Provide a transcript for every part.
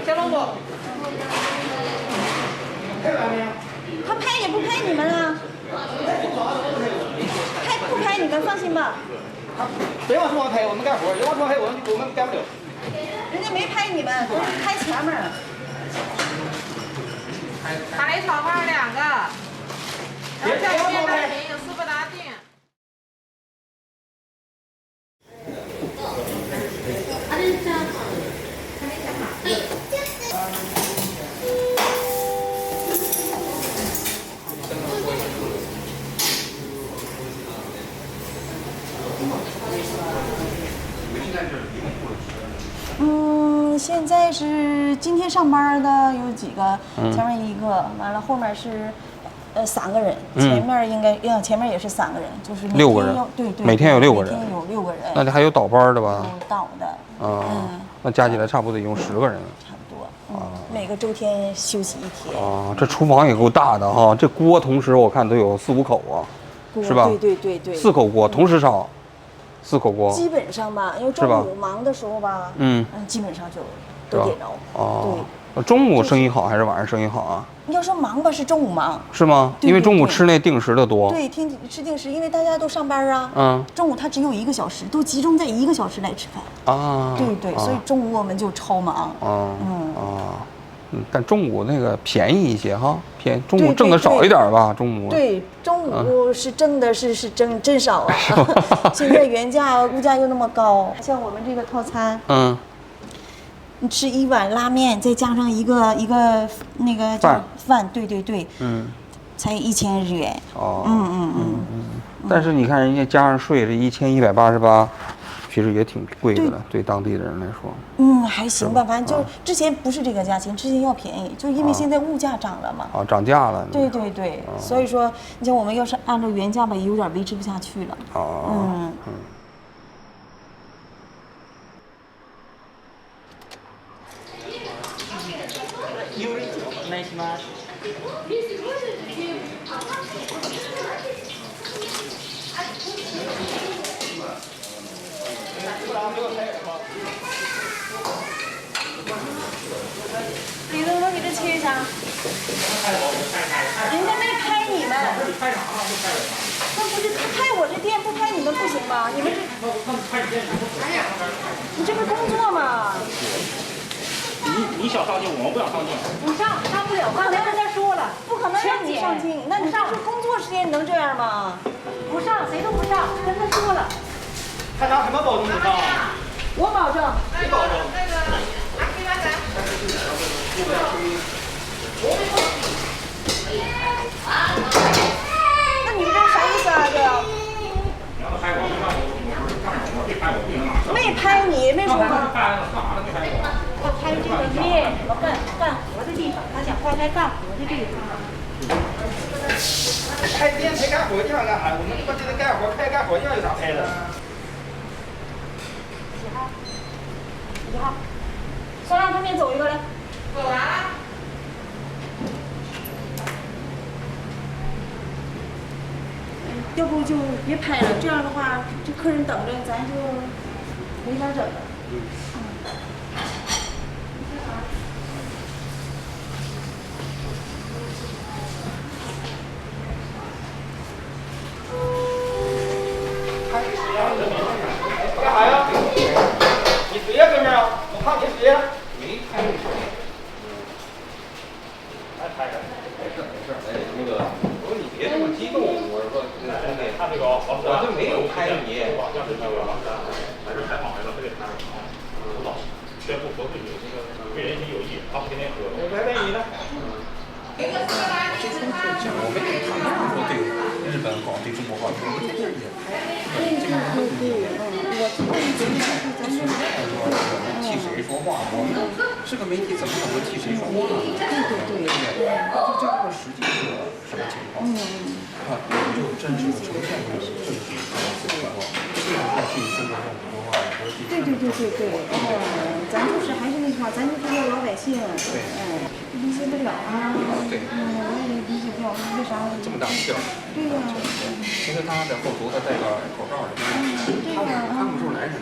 小萝卜。他拍也不拍你们啊，拍不拍你们放心吧。谁往厨房拍，我们干活；人往厨房拍，我们干不了。人家没拍你们，都是拍前面。打雷炒饭2个，然后下面的饼有斯巴达定。现在是今天上班的有几个，前面1个，完了后面是3个人，前面也是3个人，就是6个人，对，每天有6个人，每天有6个人。那里还有倒班的吧？有倒的，那加起来差不多得用10个人。差不多，每个周天休息1天。啊，这厨房也够大的哈，这锅同时我看都有4、5口啊，是吧？对，4口锅同时烧，4口锅。基本上吧，因为中午忙的时候吧，基本上就都点着。哦，对。中午生意好还是晚上生意好啊？要说忙吧，是中午忙。是吗？因为中午吃那定时的多。对，吃定时，因为大家都上班啊。中午他只有1个小时，都集中在1个小时来吃饭。啊。对，所以中午我们就超忙。但中午那个便宜一些哈，中午挣的少一点吧，中午。对，中午是挣的是真少啊。现在原价物价又那么高，像我们这个套餐，你吃1碗拉面，再加上一个那个饭，对，才1000日元。但是你看人家加上税，这1188，其实也挺贵的了，对当地的人来说。还行吧，反正就之前不是这个价钱，之前要便宜，就因为现在物价涨了嘛。涨价了。对，所以说，你像我们要是按照原价吧，有点维持不下去了。李总，我给他切一下。人家没拍你们。那不是他拍我这店，不拍你们不行吧？你们这，你这不是工作吗？你想上镜，我们不想上镜。你上不了，刚才跟他说了，不可能让你上镜。那你这是工作时间，你能这样吗？不上，谁都不上，跟他说了。他拿什么保证不上啊？我保证。谁保证？那个，拿给他来。那你们这啥意思啊？这？没拍你，没说吗？他拍这个面和干活的地方，他想拍干活的地方。拍店拍干活地方干啥？我们这个干活拍干活地方有啥拍的？几号？先让他们走一个来。走完了。要不就别拍了，这样的话，这客人等着，咱就没法整了。干啥呀？你谁呀，哥们儿啊？我看你谁呀？没拍你。来拍着。没事。那个，我说你别这么激动，我说兄弟，他这个我这没有拍你。还是采访来了，非得拍着。宣布合规有这个对人体有益，他不天天喝。我拍你呢。我们也谈说对日本好，对中国好，我们在这儿也拍。替谁说话？我们是个媒体，怎么可能替谁说话呢？对，这个实际是什么情况？我们就真实的呈现出真实的情况，这个是替中国政府说话，不是替。对，咱就是还是那句话，咱就是要老百姓，理解不了啊。对。我也理解不了，为啥？这么大气儿。对呀。其实他在后头，他戴个口罩什么的，他们是男人。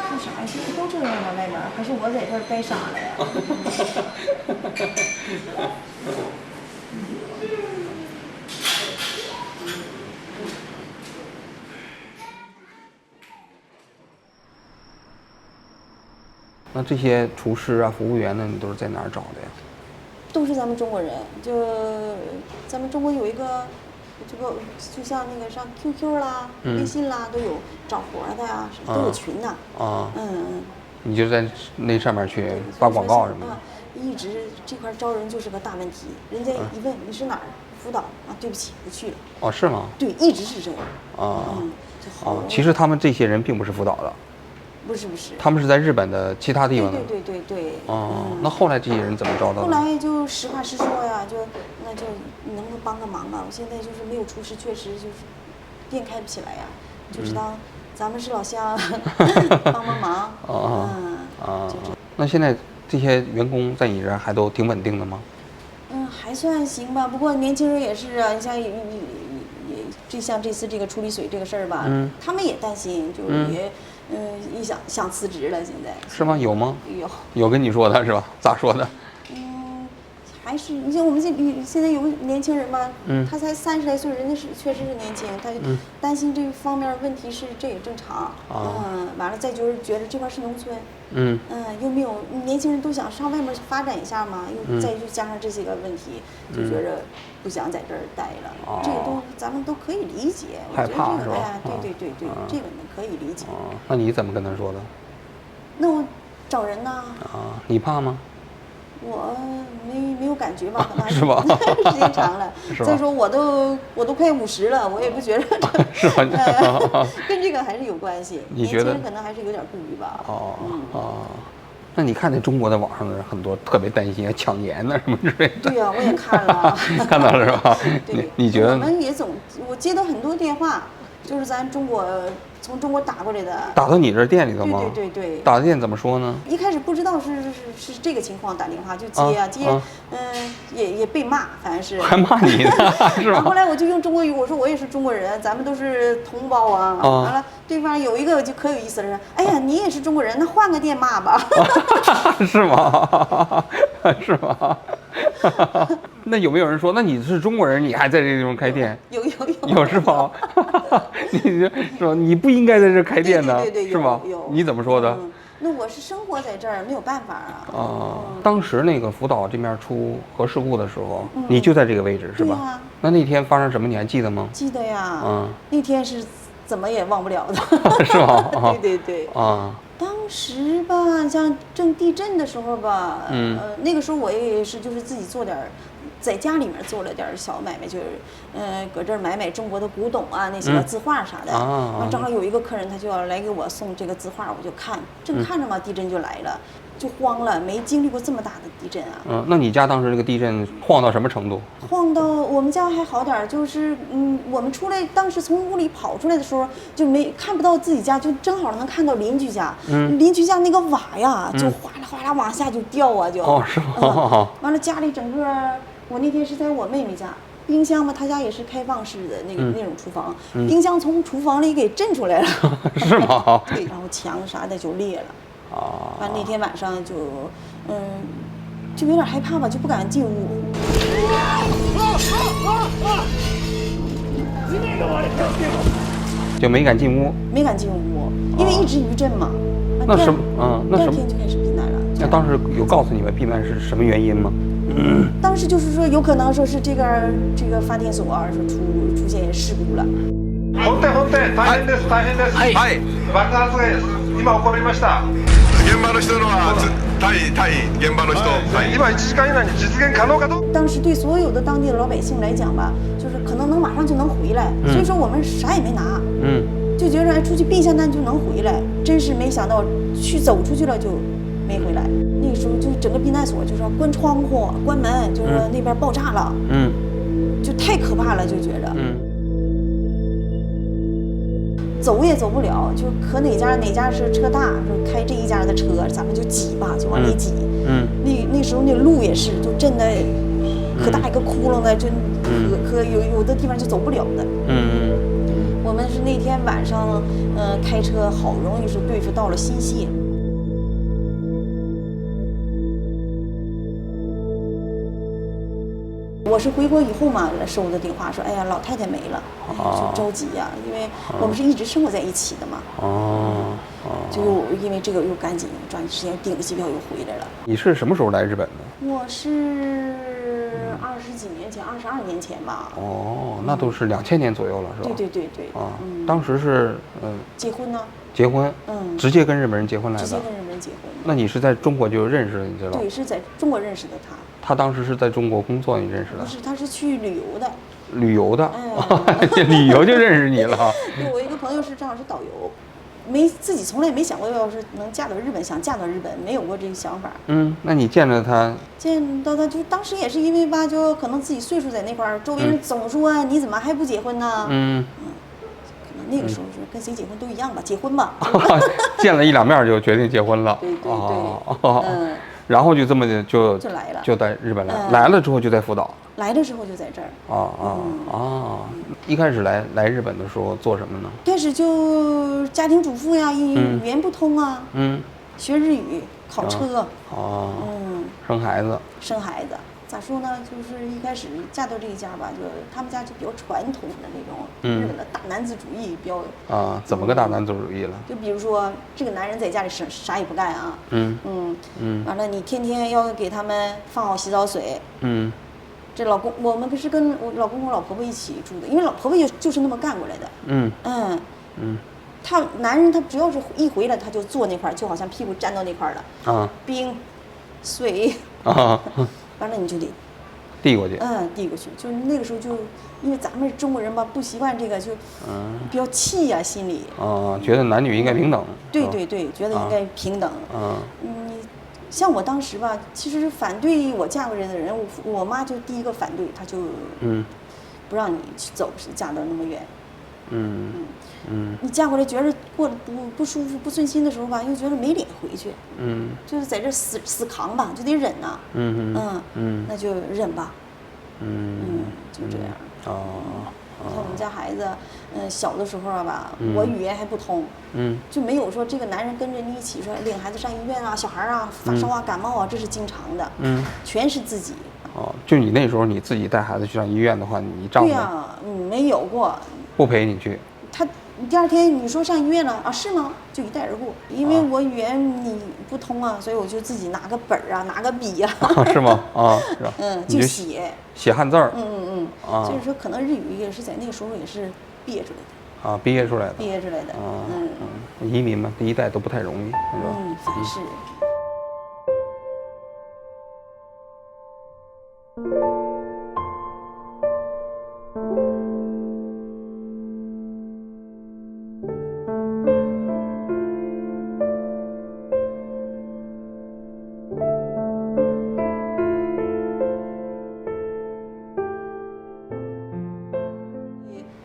那啥呀？其实都这样。边，还是我在这儿该傻了呀？那这些厨师啊、服务员呢，你都是在哪儿找的呀？都是咱们中国人，就咱们中国有一个，这个就像那个上 QQ 啦、微信啦都有找活的呀，什么都有群呐。啊，嗯。你就在那上面去发广告什么的。一直这块招人就是个大问题，人家一问你是哪儿辅导啊，对不起，不去了。哦，是吗？对，一直是这样。啊，就好。其实他们这些人并不是辅导的。不是不是。他们是在日本的其他地方的。对。哦，那后来这些人怎么找到的？后来就实话实说呀，那就你能不能帮个忙啊？我现在就是没有厨师，确实就是店开不起来呀，就是当咱们是老乡，帮忙。那现在这些员工在你这儿还都挺稳定的吗？还算行吧。不过年轻人也是啊，你像就像这次这个处理水这个事儿吧，他们也担心，就是也也想辞职了。现在是吗？有吗？有跟你说的是吧？咋说的？还是你像我们现在有个年轻人嘛，他才30来岁，人家是确实是年轻，他担心这方面问题这也正常。完了再就是觉得这块是农村，又没有年轻人都想上外面发展一下嘛，又再加上这些个问题，就觉着不想在这儿待了。这个咱们都可以理解，害怕是吧？对，这个可以理解。那你怎么跟他说的？那我找人呐。你怕吗？我没有感觉吧，可能是吧？时间长了。再说我都快50了，我也不觉得是吧？跟这个还是有关系。你觉得？年轻人可能还是有点顾虑吧。那你看那中国的网上的人很多特别担心抢盐呐什么之类的。对呀，我也看了。看到了是吧？对。你觉得？我们也我接到很多电话，就是咱从中国打过来的，打到你这店里头吗？对。打的电怎么说呢？一开始不知道是这个情况，打电话就接，也被骂，反正是。还骂你呢，是吧？后来我就用中国语，我说我也是中国人，咱们都是同胞啊。完了，对方有一个就可有意思了，哎呀，你也是中国人，那换个店骂吧。是吗？是吗？那有没有人说，那你是中国人，你还在这地方开店？有是吗？你是吧？你不应该在这开店的，是吗？你怎么说的？那我是生活在这儿，没有办法啊。当时那个福岛这边出核事故的时候，你就在这个位置是吧？对呀。那天发生什么你还记得吗？记得呀。那天是怎么也忘不了的。是吗？对。当时吧，像正地震的时候吧，那个时候我也是就是自己做点，在家里面做了点小买卖，就是搁这儿买中国的古董啊，那些字画啥的。正好有一个客人他就要来给我送这个字画，我就正看着嘛，地震就来了，就慌了，没经历过这么大的地震啊。那你家当时这个地震晃到什么程度？晃到我们家还好点，就是我们出来当时从屋里跑出来的时候，就看不到自己家，就正好能看到邻居家。邻居家那个瓦呀，就哗啦哗啦往下就掉啊，就。是吗？完了家里整个，我那天是在我妹妹家，冰箱嘛，她家也是开放式的那种厨房，冰箱从厨房里给震出来了。是吗？对，然后墙啥的就裂了。完那天晚上就有点害怕吧，就不敢进屋。就没敢进屋。没敢进屋，因为一直余震嘛。那什么？第二天就开始避难了。那当时有告诉你们避难是什么原因吗？当时就是说有可能说是这个发电所说出现事故了。本店大変ですはい。爆発が今起こりました。現場の人のは対現場の人。今1時間以内に実現可能かと。当时对所有的当地的老百姓来讲吧，就是可能马上就能回来，所以说我们啥也没拿，就觉得出去避一下难就能回来，真是没想到走出去了就没回来。那时候就整个避难所就是关窗户、关门，就是那边爆炸了，就太可怕了，就觉着。走也走不了，就可哪家是车大，说开这一家的车，咱们就挤吧，就往里挤。那时候那路也是，就震的可大一个窟窿的，就可有的地方就走不了的。我们是那天晚上开车，好容易是对付到了新泻。我是回国以后嘛，收的电话说，哎呀，老太太没了，哎呀，就着急呀，因为我们是一直生活在一起的嘛。就因为这个又赶紧抓紧时间订个机票又回来了。你是什么时候来日本的？我是20几年前，22年前吧。那都是2000年左右了，是吧？对。当时是结婚呢？结婚，直接跟日本人结婚来的。直接跟日本人结婚。那你是在中国就认识的，你知道？对，是在中国认识的他。他当时是在中国工作，你认识的？不是，他是去旅游的。旅游的，旅游就认识你了。对，我一个朋友是正好是导游，自己从来没想过要是能嫁到日本，想嫁到日本，没有过这个想法。那你见到他就当时也是因为吧，就可能自己岁数在那块儿，周围人总说你怎么还不结婚呢？可能那个时候是跟谁结婚都一样吧，结婚吧。见了1、2面就决定结婚了。对。然后就这么就来了，就在日本来了之后就在福岛。来了之后就在这儿。一开始来日本的时候做什么呢？开始就家庭主妇呀，语言不通啊。学日语，考车。生孩子。咋说呢？就是一开始嫁到这一家吧，就他们家就比较传统的那种日本的大男子主义，比较怎么个大男子主义了？就比如说这个男人在家里啥也不干啊，完了你天天要给他们放好洗澡水，这老公我们可是跟我老公和老婆婆一起住的，因为老婆婆就是那么干过来的，他男人他只要是一回来他就坐那块儿，就好像屁股粘到那块儿了，冰水完了你就得递过去，递过去，就是那个时候就因为咱们中国人吧不习惯这个，就比较气呀，心里觉得男女应该平等，对，觉得应该平等，像我当时吧，其实反对我嫁过来的人，我妈就第一个反对，她就不让你去走，嫁到那么远，你嫁过来觉得过得不舒服、不顺心的时候吧，又觉得没脸回去，就是在这死扛吧，就得忍呐，那就忍吧，就这样。像我们家孩子，小的时候吧，我语言还不通，就没有说这个男人跟着你一起说领孩子上医院啊，小孩啊发烧啊、感冒啊，这是经常的，全是自己。就你那时候你自己带孩子去上医院的话，你丈夫？对呀，没有过。不陪你去。他第二天你说上医院了啊？是吗？就一带而过，因为我语言你不通啊，所以我就自己拿个本儿啊，拿个笔啊。是吗？是吧？就写汉字儿。就是说可能日语也是在那个时候也是憋出来的。憋出来的。移民嘛，第一代都不太容易，是吧？凡是。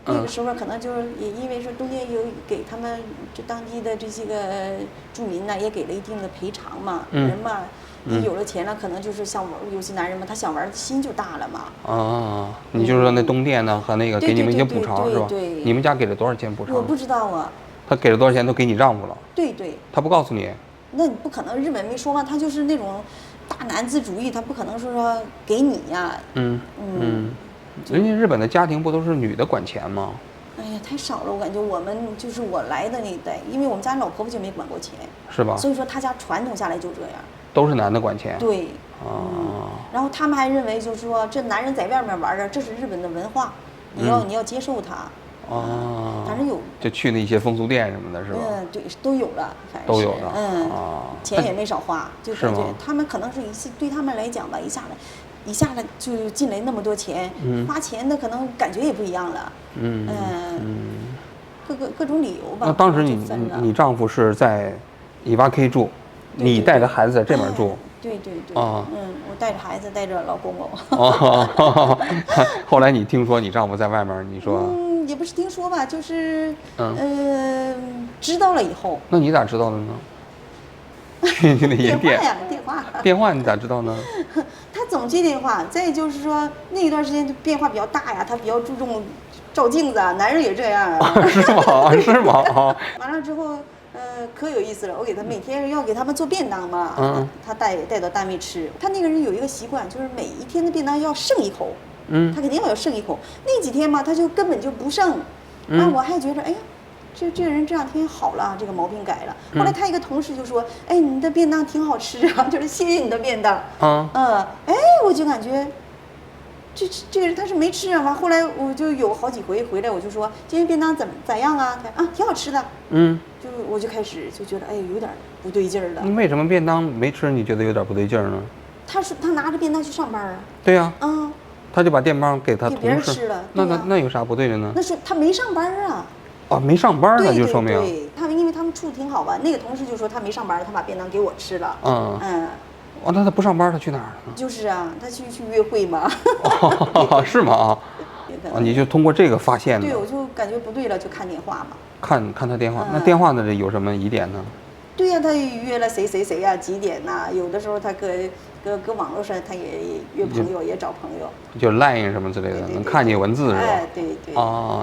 那个时候可能就是也因为说中间有给他们这当地的这些个住民呢，也给了一定的赔偿嘛，人嘛，你有了钱了，可能就是像有些男人嘛，他想玩的心就大了嘛。你就是说那东电呢和那个给你们一些补偿是吧？对。你们家给了多少钱补偿？我不知道啊。他给了多少钱都给你丈夫了？对。他不告诉你？那你不可能，日本没说嘛，他就是那种大男子主义，他不可能说给你呀。人家日本的家庭不都是女的管钱吗？哎呀，太少了，我感觉我们就是我来的那一代，因为我们家老婆婆就没管过钱，是吧？所以说他家传统下来就这样，都是男的管钱。对，然后他们还认为就是说这男人在外面玩的，这是日本的文化，你要接受他。反正有就去那些风俗店什么的，是吧？对，都有了，反正都有了。钱也没少花，就感觉他们可能是对他们来讲吧，一下子就进来那么多钱，花钱的可能感觉也不一样了。各种理由吧。那当时你丈夫是在Iwaki住，你带着孩子在这边住。对。我带着孩子，带着老公公。后来你听说你丈夫在外面，你说？也不是听说吧，就是知道了以后。那你咋知道的呢？电话你咋知道呢？他总接电话，再就是说那一段时间变化比较大呀，他比较注重照镜子啊，男人也这样。是吗？完了之后，可有意思了，我给他每天要给他们做便当嘛，他带到单位吃。他那个人有一个习惯，就是每一天的便当要剩一口。他肯定要剩一口。那几天吧，他就根本就不剩，我还觉得哎呀。这人这两天好了，这个毛病改了。后来他一个同事就说：“哎，你的便当挺好吃啊，就是谢谢你的便当。”哎，我就感觉，这个人他是没吃啊。完后来我就有好几回回来，我就说今天便当咋样啊？他挺好吃的。我就开始就觉得哎有点不对劲儿了。你为什么便当没吃？你觉得有点不对劲儿呢？他拿着便当去上班啊。对呀。他就把便当给他同事别人吃了。那有啥不对的呢？那是他没上班啊。没上班呢，就说明对，因为他们处挺好吧。那个同事就说他没上班，他把便当给我吃了。那他不上班，他去哪儿了呢？就是啊，他去约会嘛。是吗？你就通过这个发现的。对，我就感觉不对了，就看电话嘛。看他电话，那电话的有什么疑点呢？对呀，他约了谁呀，几点呐？有的时候他搁网络上，他也约朋友，也找朋友。就 Line 什么之类的，能看见文字是吧？哎，对。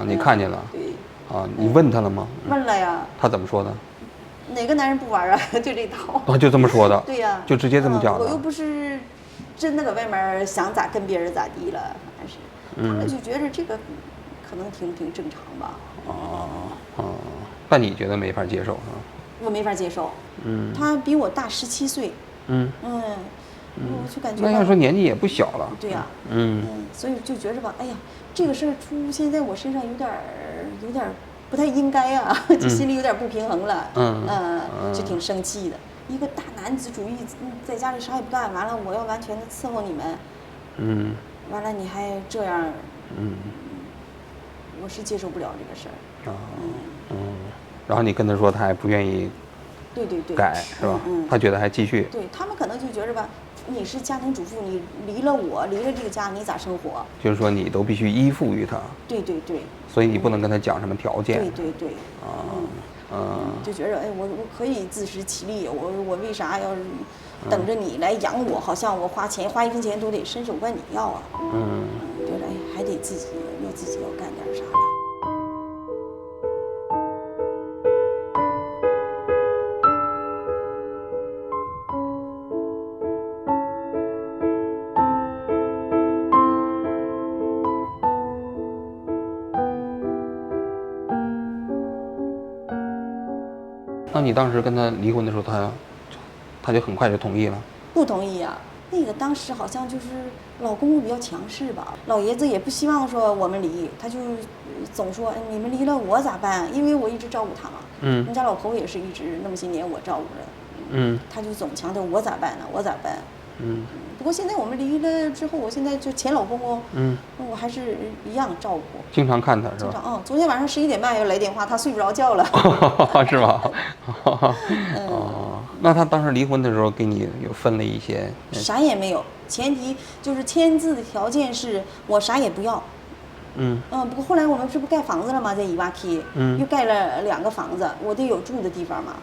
你看见了。对。你问他了吗？问了呀。他怎么说的？哪个男人不玩啊？就这套。就这么说的。对呀。就直接这么讲的。我又不是真的搁外面想咋跟别人咋地了，反正是。他们就觉得这个可能挺正常吧。但你觉得没法接受是吧？我没法接受。他比我大17岁。我就感觉。那要说年纪也不小了。对呀。所以就觉着吧，哎呀。这个事儿现在我身上有点不太应该啊，就心里有点不平衡了，就挺生气的。一个大男子主义，在家里啥也不干，完了我要完全的伺候你们，完了你还这样，我是接受不了这个事儿。然后你跟他说，他还不愿意，对，改是吧？他觉得还继续。对他们可能就觉着吧。你是家庭主妇，你离了这个家，你咋生活？就是说你都必须依附于他。对。所以你不能跟他讲什么条件。对。就觉着哎，我可以自食其力，我为啥要等着你来养我？好像我花1分钱都得伸手管你要啊。觉得哎，还得自己要干点啥。那你当时跟他离婚的时候，他就很快就同意了？不同意啊，那个当时好像就是老公比较强势吧，老爷子也不希望说我们离，他就总说，哎，你们离了我咋办？因为我一直照顾他嘛。人家老头也是一直那么些年我照顾着。他就总强调我咋办呢？我咋办？不过现在我们离了之后，我现在就前老公公，我还是一样照顾，经常看他是吧？经常，昨天晚上11点半又来电话，他睡不着觉了，是吧？那他当时离婚的时候给你有分了一些？啥也没有，前提就是签字的条件是我啥也不要。不过后来我们这不盖房子了吗？在伊瓦基，又盖了2个房子，我得有住的地方嘛。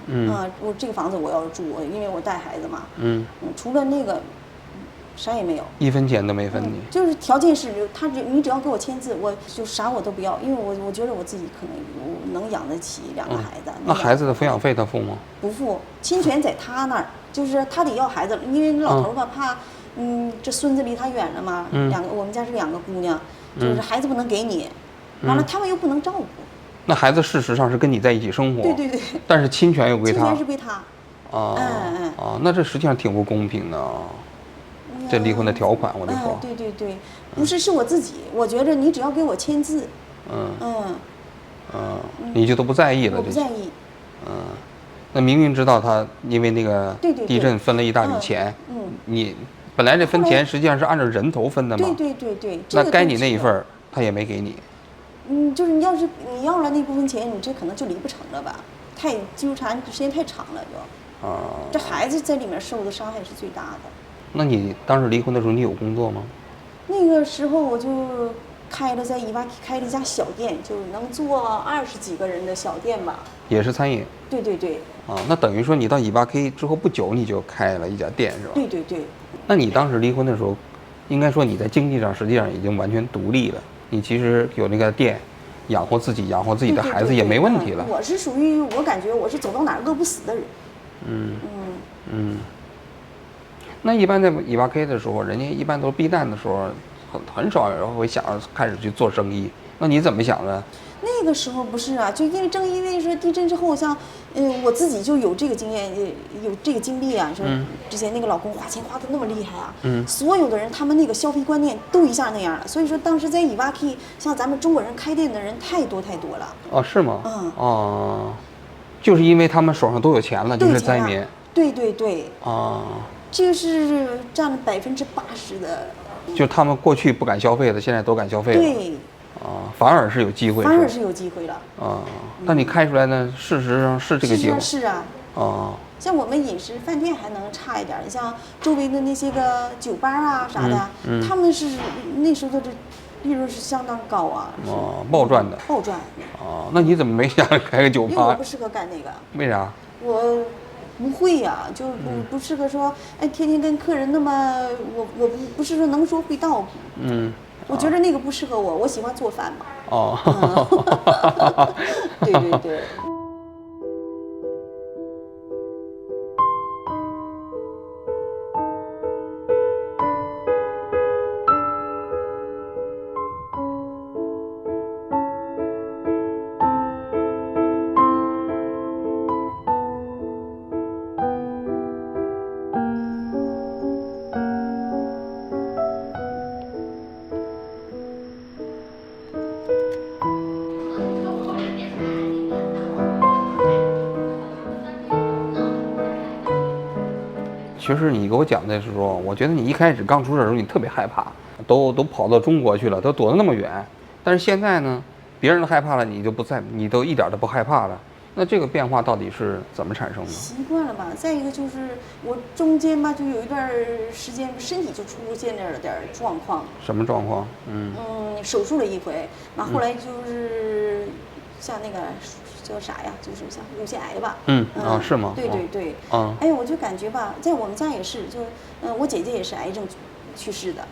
我这个房子我要住，因为我带孩子嘛。除了那个，啥也没有，1分钱都没分你。就是条件是，你只要给我签字，我就啥我都不要，因为我觉得我自己可能能养得起2个孩子。那孩子的抚养费他付吗？不付，侵权在他那儿，就是他得要孩子，因为老头吧怕，这孙子离他远了嘛。我们家是2个姑娘。就是孩子不能给你，完了他们又不能照顾。那孩子事实上是跟你在一起生活，对。但是侵权又归他。侵权是归他。那这实际上挺不公平的啊。这离婚的条款，我得说。对，不是我自己，我觉着你只要给我签字。你就都不在意了？我不在意。那明明知道他因为那个地震分了一大笔钱，你。本来这分钱实际上是按照人头分的嘛。对。那该你那一份他也没给你。就是你要是你要了那部分钱，你这可能就离不成了吧？太纠缠时间太长了就。这孩子在里面受的伤害是最大的。那你当时离婚的时候，你有工作吗？那个时候我就在伊瓦开了一家小店，就是能坐20几个人的小店吧。也是餐饮。对。那等于说你到伊巴 K 之后不久，你就开了一家店是吧？对。那你当时离婚的时候，应该说你在经济上实际上已经完全独立了。你其实有那个店，养活自己的孩子也没问题了。我是属于我感觉我是走到哪儿饿不死的人。那一般在伊巴 K 的时候，人家一般都避难的时候，很少人会想着开始去做生意。那你怎么想的？那个时候不是啊，就正因为说地震之后，像我自己就有这个经验，有这个经历啊。说之前那个老公花钱花的那么厉害啊，所有的人他们那个消费观念都一下那样了。所以说当时在伊瓦 K， 像咱们中国人开店的人太多了。哦，是吗？哦，就是因为他们手上都有钱了，就是灾民。对。哦，这是占了80%的。就他们过去不敢消费的，现在都敢消费了。对。反而是有机会。反而是有机会了。那你开出来呢？事实上是这个机会。是啊。像我们饮食饭店还能差一点，像周围的那些个酒吧啊啥的，他们是那时候的利润是相当高啊。暴赚的。暴赚。那你怎么没想着开个酒吧？因为我不适合干那个。为啥？我不会呀，就不适合说，天天跟客人那么，我不是说能说会道。我觉得那个不适合我，我喜欢做饭嘛。对。其实你给我讲的时候，我觉得你一开始刚出事的时候，你特别害怕，都跑到中国去了，都躲得那么远。但是现在呢，别人都害怕了，你都一点都不害怕了。那这个变化到底是怎么产生的？习惯了吧。再一个就是我中间吧，就有一段时间身体就出现了点状况。什么状况？手术了一回，那后来就是像那个。叫啥呀？就是像乳腺癌吧。是吗？对。我就感觉吧，在我们家也是，就我姐姐也是癌症去世的。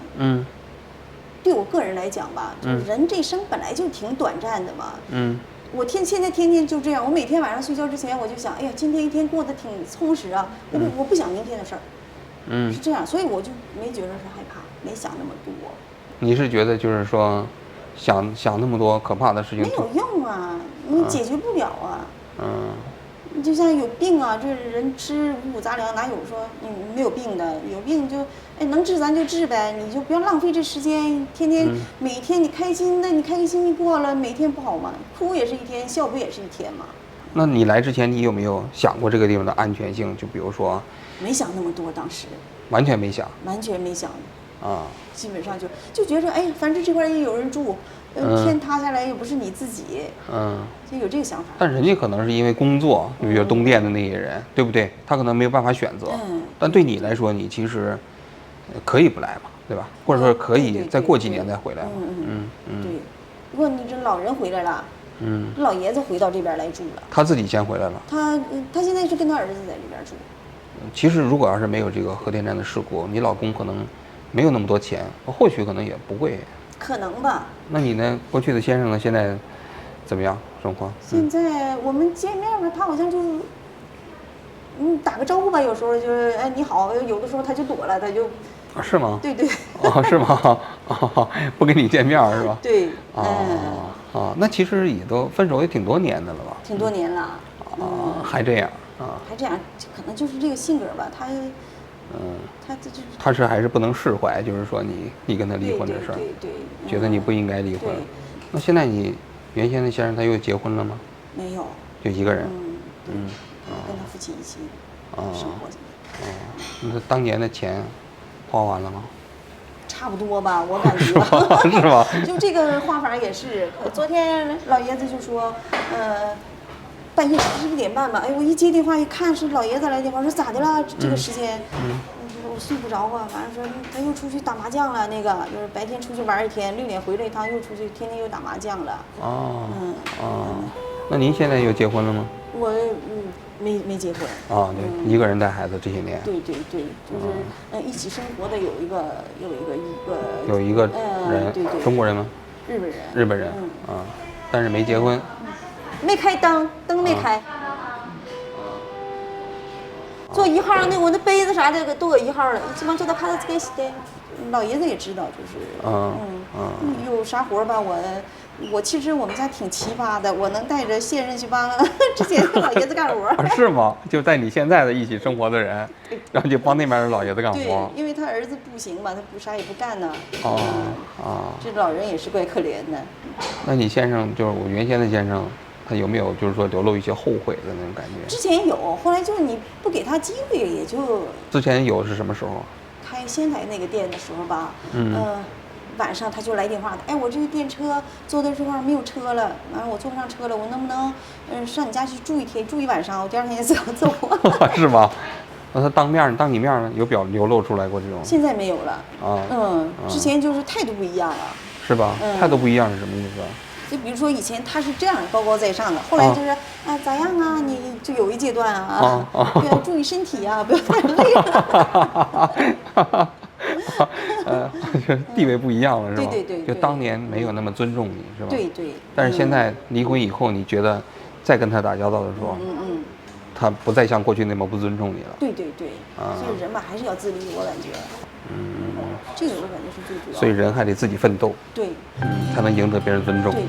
对我个人来讲吧，就是人这生本来就挺短暂的嘛。我现在天天就这样，我每天晚上睡觉之前我就想，哎呀，今天一天过得挺充实啊，我不想明天的事儿。是这样，所以我就没觉得是害怕，没想那么多。你是觉得就是说？想那么多可怕的事情没有用啊，你解决不了啊。就像有病啊，这人吃五谷杂粮，哪有说你没有病的？有病就能治咱就治呗，你就不要浪费这时间，天天每天你开心的，你开开心心过了，每天不好吗？哭也是一天，笑不也是一天吗？那你来之前，你有没有想过这个地方的安全性？就比如说，没想那么多，当时完全没想，完全没想。基本上就觉着，反正这块也有人住，天塌下来又不是你自己，就有这个想法。但人家可能是因为工作，比如东电的那些人，对不对？他可能没有办法选择。但对你来说，你其实可以不来嘛，对吧？或者说可以再过几年再回来嘛。对。不过你这老人回来了，老爷子回到这边来住了。他自己先回来了。他现在是跟他儿子在这边住。其实如果要是没有这个核电站的事故，你老公可能没有那么多钱，或许可能也不会。可能吧。那你呢？过去的先生呢？现在怎么样状况？现在我们见面吧，他好像就，打个招呼吧，有时候就是你好，有的时候他就躲了，他就。是吗？对。是吗？不跟你见面是吧？对。那其实也都分手也挺多年的了吧？挺多年了。还这样还这样，可能就是这个性格吧，他。他是还是不能释怀，就是说你跟他离婚的事儿，对，觉得你不应该离婚。那现在你原先的先生他又结婚了吗？没有，就一个人。跟他夫妻一起生活。那当年的钱花完了吗？差不多吧，我感觉。是吧？就这个花法也是，昨天老爷子就说，半夜11点半吧，我一接电话一看是老爷子来电话，说咋的了？这个时间，我睡不着啊，反正说他又出去打麻将了，那个就是白天出去玩一天，6点回来一趟，又出去天天又打麻将了。那您现在又结婚了吗？我没结婚。对，一个人带孩子这些年。对，就是一起生活的有一个人，对，中国人吗？日本人。但是没结婚。没开灯没开。做1号那我那杯子啥的都有1号了，基本上做到卡子给洗的。老爷子也知道，就是有啥活吧，我其实我们家挺奇葩的，我能带着现任去帮之前的老爷子干活。是吗？就带你现在的一起生活的人，然后就帮那边的老爷子干活。对，因为他儿子不行嘛，他不啥也不干呢。这老人也是怪可怜的。那你先生就是我原先的先生，他有没有就是说流露一些后悔的那种感觉？之前有，后来就是你不给他机会，也就。之前有是什么时候？开仙台那个店的时候吧，晚上他就来电话的，哎，我这个电车坐的时候没有车了，完了我坐不上车了，我能不能上你家去住一天，住1晚上，我第2天就走。是吗？那他当你面呢，有流露出来过这种？现在没有了。之前就是态度不一样了。是吧？态度不一样是什么意思？就比如说以前他是这样高高在上的，后来就是咋样啊？你就有一阶段要注意身体啊，不要太累了。地位不一样了是吧？对。就当年没有那么尊重你是吧？对。但是现在离婚以后，你觉得再跟他打交道的时候，他不再像过去那么不尊重你了。对。所以人吧还是要自立，我感觉。这个我感觉是最主要的。所以人还得自己奋斗。对。才能赢得别人尊重。对。